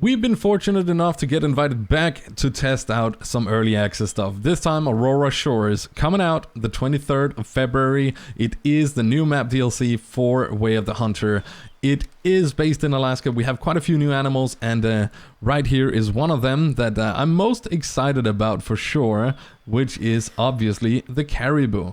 We've been fortunate enough to get invited back to test out some early access stuff. This time Aurora Shores, coming out the 23rd of February. It is the new map DLC for Way of the Hunter. It is based in Alaska. We have quite a few new animals, and right here is one of them that I'm most excited about for sure, which is obviously the Caribou.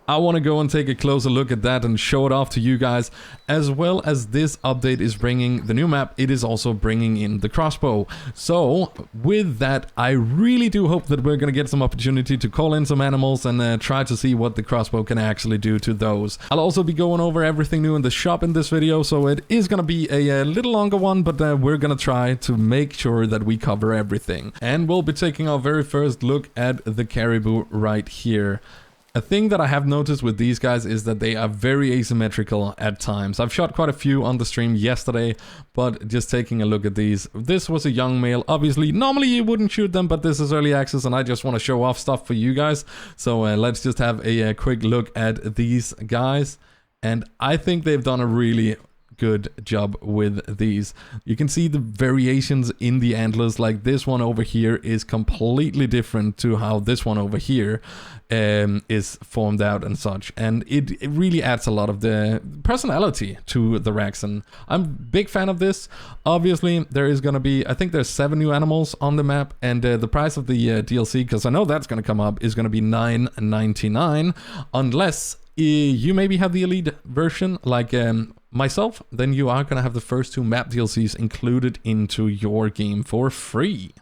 I want to go and take a closer look at that and show it off to you guys. As well as this update is bringing the new map, it is also bringing in the Crossbow. So with that, I really do hope that we're going to get some opportunity to call in some animals and try to see what the Crossbow can actually do to those. I'll also be going over everything new in the shop in this video, so it is going to be a little longer one, but we're going to try to make sure that we cover everything. And we'll be taking our very first look at the Caribou right here. A thing that I have noticed with these guys is that they are very asymmetrical at times. I've shot quite a few on the stream yesterday, but just taking a look at these. This was a young male. Obviously, normally you wouldn't shoot them, but this is early access and I just want to show off stuff for you guys. So let's just have a quick look at these guys. And I think they've done a really good job with these. You can see the variations in the antlers. Like this one over here is completely different to how this one over here is formed out and such, and it really adds a lot of the personality to the Rex, and I'm a big fan of this. Obviously there is going to be, I think there's 7 new animals on the map, and the price of the DLC, because I know that's going to come up, is going to be $9.99 unless you maybe have the elite version like myself. Then you are going to have the first 2 map DLCs included into your game for free.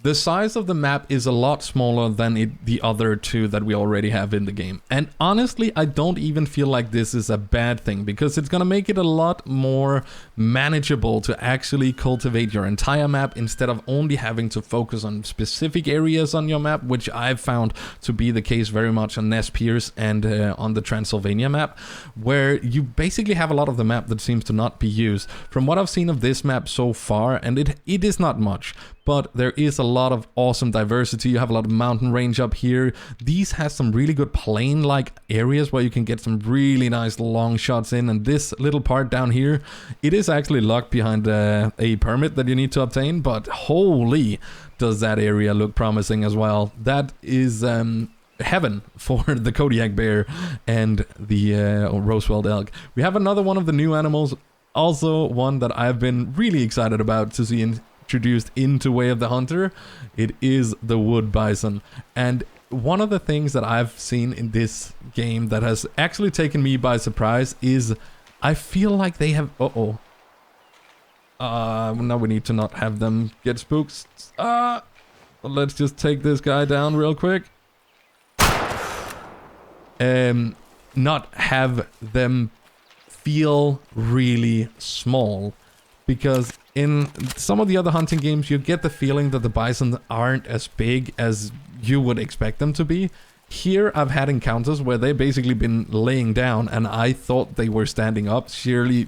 The size of the map is a lot smaller than the other 2 that we already have in the game. And honestly, I don't even feel like this is a bad thing, because it's going to make it a lot more manageable to actually cultivate your entire map instead of only having to focus on specific areas on your map, which I've found to be the case very much on Nez Perce and on the Transylvania map, where you basically have a lot of the map that seems to not be used. From what I've seen of this map so far, and it is not much, but there is a lot of awesome diversity. You have a lot of mountain range up here. These has some really good plain-like areas where you can get some really nice long shots in. And this little part down here, it is actually locked behind a permit that you need to obtain. But holy, does that area look promising as well. That is heaven for the Kodiak bear and the Roosevelt elk. We have another one of the new animals. Also one that I've been really excited about to see introduced into Way of the Hunter. It is the wood bison, and one of the things that I've seen in this game that has actually taken me by surprise is I feel like they have now we need to not have them get spooked. Let's just take this guy down real quick. Not have them feel really small, because in some of the other hunting games you get the feeling that the bison aren't as big as you would expect them to be. Here I've had encounters where they've basically been laying down and I thought they were standing up, sheerly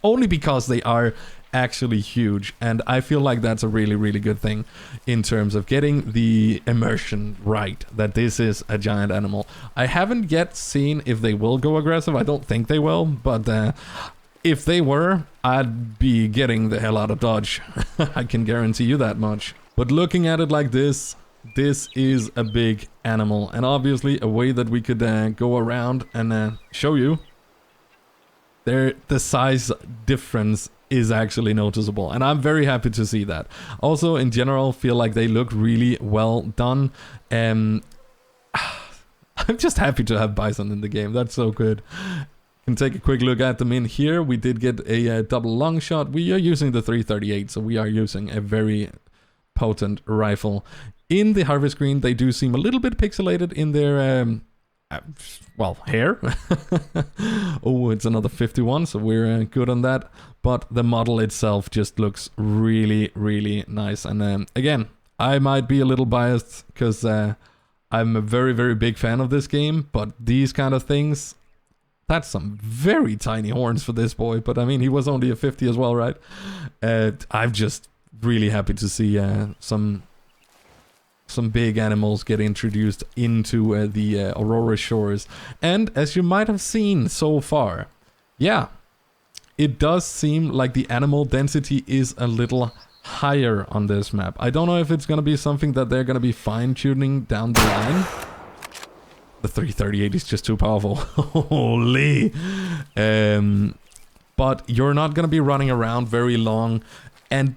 only because they are actually huge, and I feel like that's a really good thing in terms of getting the immersion right, that this is a giant animal. I haven't yet seen if they will go aggressive. I don't think they will, but if they were, I'd be getting the hell out of Dodge. I can guarantee you that much. But looking at it like this is a big animal, and obviously a way that we could go around and show you the size difference is actually noticeable, and I'm very happy to see that. Also, in general, feel like they look really well done. I'm just happy to have bison in the game. That's so good. Can take a quick look at them in here. We did get a double long shot. We are using the 338, so we are using a very potent rifle. In the harvest screen, they do seem a little bit pixelated in their well, hair. Oh, it's another 51, so we're good on that. But the model itself just looks really nice. And again, I might be a little biased because I'm a very big fan of this game, but these kind of things, that's some very tiny horns for this boy. But I mean, he was only a 50 as well, right? I'm just really happy to see some big animals get introduced into the Aurora Shores. And as you might have seen so far, yeah, it does seem like the animal density is a little higher on this map. I don't know if it's going to be something that they're going to be fine-tuning down the line. The 338 is just too powerful. Holy! But you're not going to be running around very long and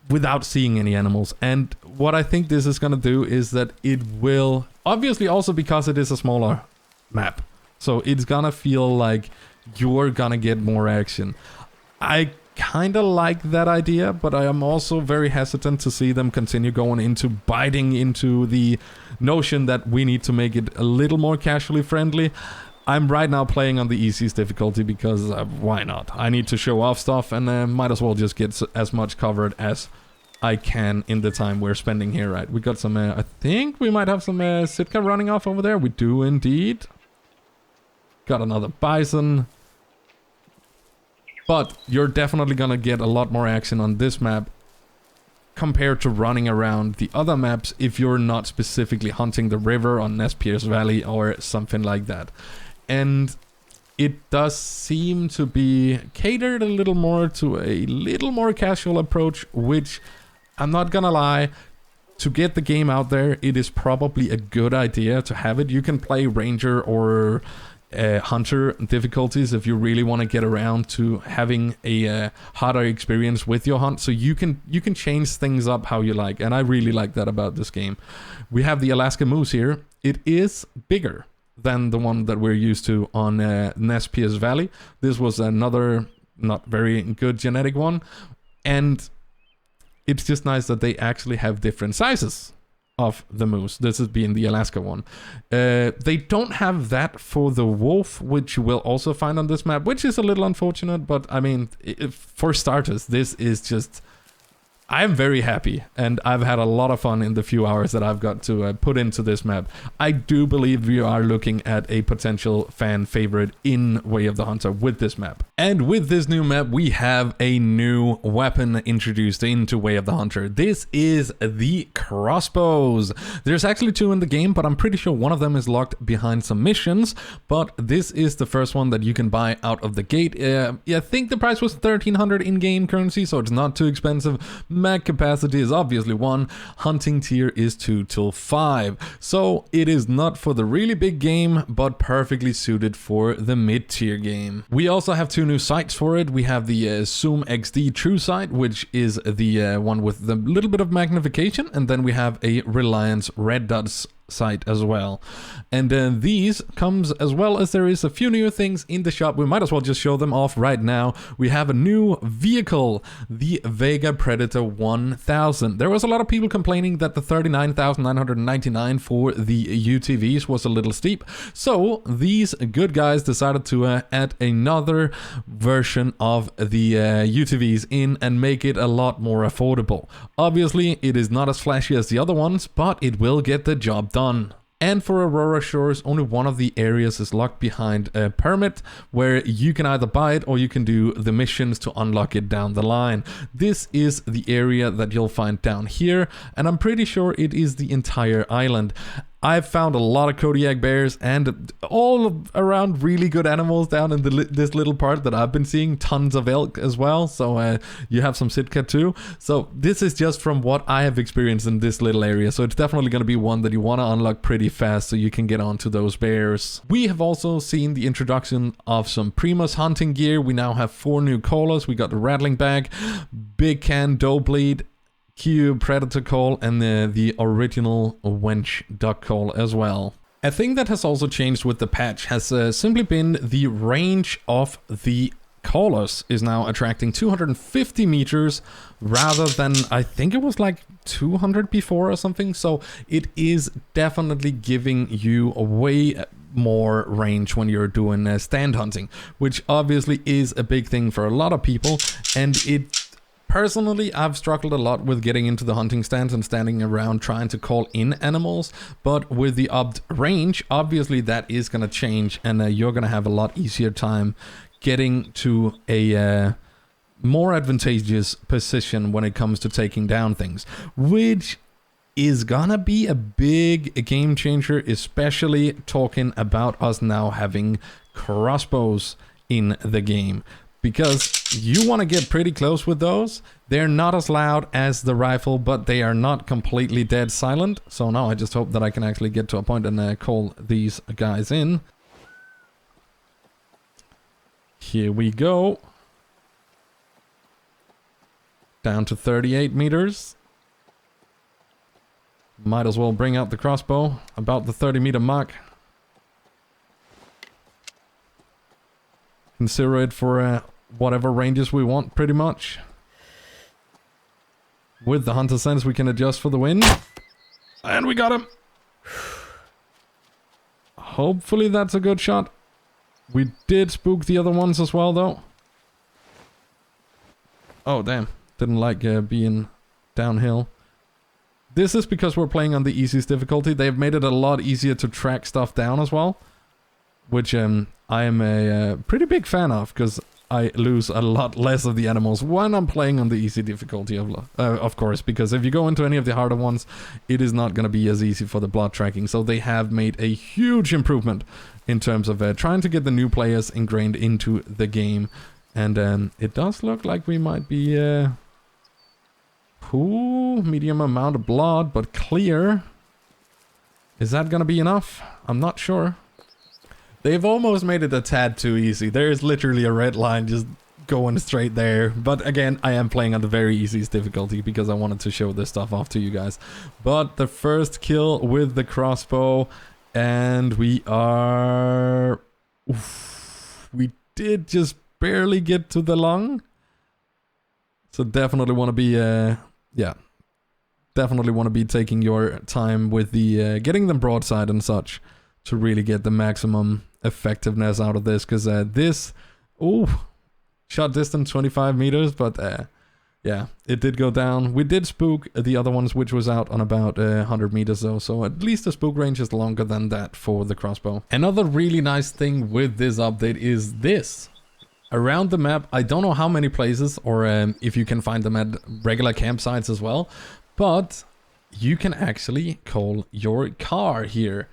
without seeing any animals. And what I think this is going to do is that it will... Obviously also because it is a smaller map. So it's going to feel like you're going to get more action. I kind of like that idea, but I am also very hesitant to see them continue going into biting into the notion that we need to make it a little more casually friendly. I'm right now playing on the easiest difficulty because why not? I need to show off stuff and might as well just get as much covered as I can in the time we're spending here, right? We got some, I think we might have some Sitka running off over there. We do indeed. Got another Bison. But you're definitely gonna get a lot more action on this map compared to running around the other maps if you're not specifically hunting the river on Nez Perce Valley or something like that. And it does seem to be catered a little more to a little more casual approach, which I'm not gonna lie, to get the game out there, it is probably a good idea to have it. You can play Ranger or Hunter difficulties if you really want to get around to having a harder experience with your hunt, so you can change things up how you like, and I really like that about this game. We have the Alaska moose here. It is bigger than the one that we're used to on Nez Perce Valley. This was another not very good genetic one, and it's just nice that they actually have different sizes of the moose. This is being the Alaska one. They don't have that for the wolf, which you will also find on this map, which is a little unfortunate, but I mean, for starters, this is just... I'm very happy, and I've had a lot of fun in the few hours that I've got to put into this map. I do believe we are looking at a potential fan favorite in Way of the Hunter with this map. And with this new map, we have a new weapon introduced into Way of the Hunter. This is the Crossbows. There's actually two in the game, but I'm pretty sure one of them is locked behind some missions, but this is the first one that you can buy out of the gate. Yeah, I think the price was 1,300 in-game currency, so it's not too expensive. Mag capacity is obviously 1, hunting tier is 2 till 5, so it is not for the really big game, but perfectly suited for the mid-tier game. We also have two new sights for it. We have the Zoom XD True Sight, which is the one with the little bit of magnification, and then we have a Reliance Red Dots site as well. And these comes as well as there is a few new things in the shop. We might as well just show them off right now. We have a new vehicle, the Vega Predator 1000. There was a lot of people complaining that the 39,999 for the UTVs was a little steep, so these good guys decided to add another version of the UTVs in and make it a lot more affordable. Obviously it is not as flashy as the other ones, but it will get the job done. And for Aurora Shores, only one of the areas is locked behind a permit, where you can either buy it or you can do the missions to unlock it down the line. This is the area that you'll find down here, and I'm pretty sure it is the entire island. I've found a lot of Kodiak bears and all around really good animals down in this little part that I've been seeing. Tons of elk as well, so you have some Sitka too. So this is just from what I have experienced in this little area, so it's definitely going to be one that you want to unlock pretty fast so you can get onto those bears. We have also seen the introduction of some Primus hunting gear. We now have 4 new collars. We got the rattling bag, big can doe bleed, Cube Predator Call, and the original Wench Duck Call as well. A thing that has also changed with the patch has simply been the range of the collars is now attracting 250 meters rather than, I think it was like 200 before or something, so it is definitely giving you a way more range when you're doing stand hunting, which obviously is a big thing for a lot of people. And it personally, I've struggled a lot with getting into the hunting stands and standing around trying to call in animals, but with the upped range, obviously that is going to change, and you're going to have a lot easier time getting to a more advantageous position when it comes to taking down things, which is gonna be a big game changer, especially talking about us now having crossbows in the game. because you want to get pretty close with those. They're not as loud as the rifle, but they are not completely dead silent. So now I just hope that I can actually get to a point and call these guys in. Here we go. Down to 38 meters. Might as well bring out the crossbow. About the 30-meter mark. Consider it for whatever ranges we want, pretty much. With the hunter sense, we can adjust for the wind. And we got him! Hopefully that's a good shot. We did spook the other ones as well, though. Oh, damn. Didn't like being downhill. This is because we're playing on the easiest difficulty. They've made it a lot easier to track stuff down as well. Which I am a pretty big fan of, because I lose a lot less of the animals when I'm playing on the easy difficulty, of course. Because if you go into any of the harder ones, it is not going to be as easy for the blood tracking. So they have made a huge improvement in terms of trying to get the new players ingrained into the game. And it does look like we might be... medium amount of blood, but clear. Is that going to be enough? I'm not sure. They've almost made it a tad too easy. There is literally a red line just going straight there. But again, I am playing on the very easiest difficulty because I wanted to show this stuff off to you guys. But the first kill with the crossbow, and we are... Oof, we did just barely get to the lung. So definitely want to be... yeah. Definitely want to be taking your time with the... getting them broadside and such to really get the maximum effectiveness out of this, because this shot distance 25 meters, but yeah, it did go down. We did spook the other ones, which was out on about 100 meters though, so at least the spook range is longer than that for the crossbow. Another really nice thing with this update is this. Around the map, I don't know how many places, or if you can find them at regular campsites as well, but you can actually call your car here.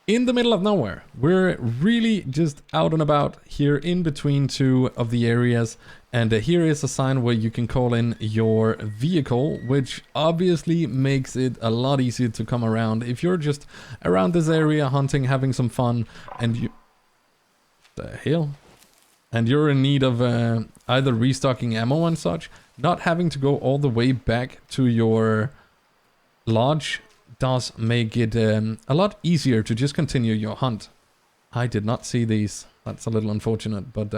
In the middle of nowhere. We're really just out and about here in between two of the areas, and here is a sign where you can call in your vehicle, which obviously makes it a lot easier to come around. If you're just around this area hunting, having some fun, and you... the hell? And you're in need of either restocking ammo and such, not having to go all the way back to your lodge does make it a lot easier to just continue your hunt. I did not see these. That's a little unfortunate, but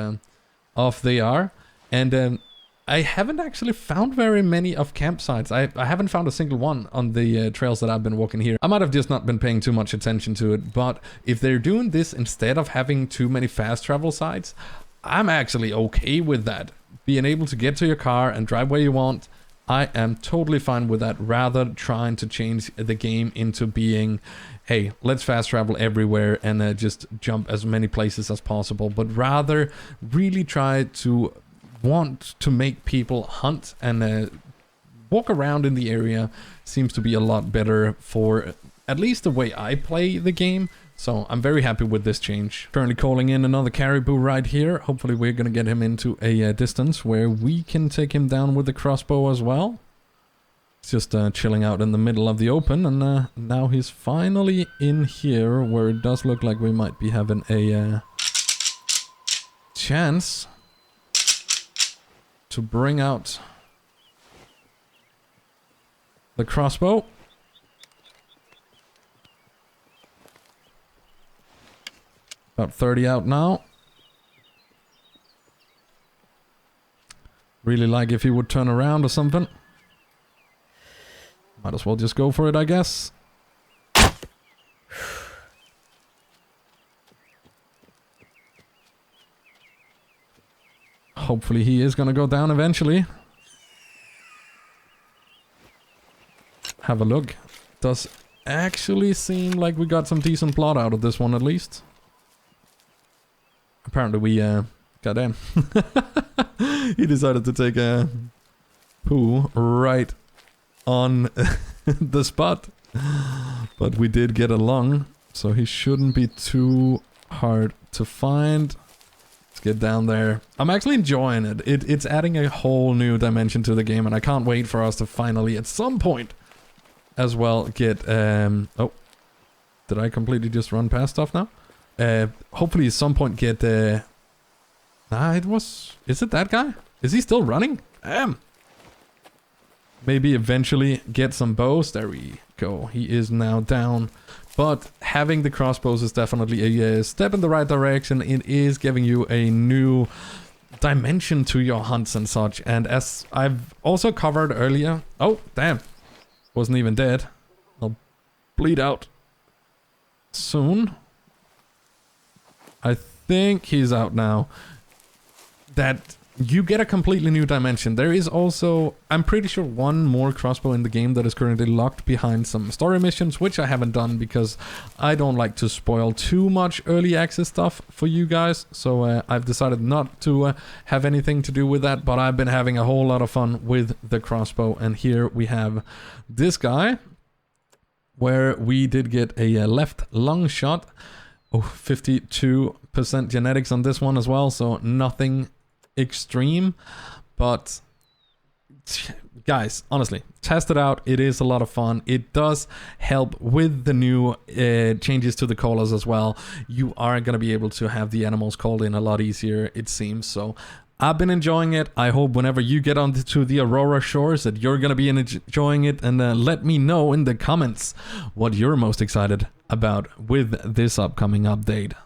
off they are. And I haven't actually found very many of campsites. I haven't found a single one on the trails that I've been walking here. I might have just not been paying too much attention to it, but if they're doing this instead of having too many fast travel sites, I'm actually okay with that. Being able to get to your car and drive where you want, I am totally fine with that, rather trying to change the game into being, hey, let's fast travel everywhere and just jump as many places as possible, but rather really try to want to make people hunt and walk around in the area. Seems to be a lot better for at least the way I play the game. So I'm very happy with this change. Currently calling in another Caribou right here. Hopefully we're going to get him into a distance where we can take him down with the crossbow as well. He's just chilling out in the middle of the open, and now he's finally in here where it does look like we might be having a chance to bring out the crossbow. About 30 out now. Really like if he would turn around or something. Might as well just go for it, I guess. Hopefully he is gonna go down eventually. Have a look. Does actually seem like we got some decent plot out of this one at least. Apparently we, goddamn. He decided to take a poo right on the spot. But we did get a lung, so he shouldn't be too hard to find. Let's get down there. I'm actually enjoying it. It's adding a whole new dimension to the game, and I can't wait for us to finally, at some point, as well get... oh, did I completely just run past stuff now? Hopefully at some point get... nah, it was... Is it that guy? Is he still running? Maybe eventually get some bows. There we go. He is now down. But having the crossbows is definitely a step in the right direction. It is giving you a new dimension to your hunts and such. And as I've also covered earlier... Oh, damn. Wasn't even dead. I'll bleed out soon. I think he's out now. That you get a completely new dimension. There is also, I'm pretty sure, one more crossbow in the game that is currently locked behind some story missions, which I haven't done because I don't like to spoil too much early access stuff for you guys. So I've decided not to have anything to do with that, but I've been having a whole lot of fun with the crossbow. And here we have this guy, where we did get a left lung shot. Oh, 52% genetics on this one as well, so nothing extreme, but guys, honestly, test it out. It is a lot of fun. It does help with the new changes to the callers as well. You are going to be able to have the animals called in a lot easier, it seems. So I've been enjoying it. I hope whenever you get onto the Aurora Shores that you're going to be enjoying it, and let me know in the comments what you're most excited about with this upcoming update.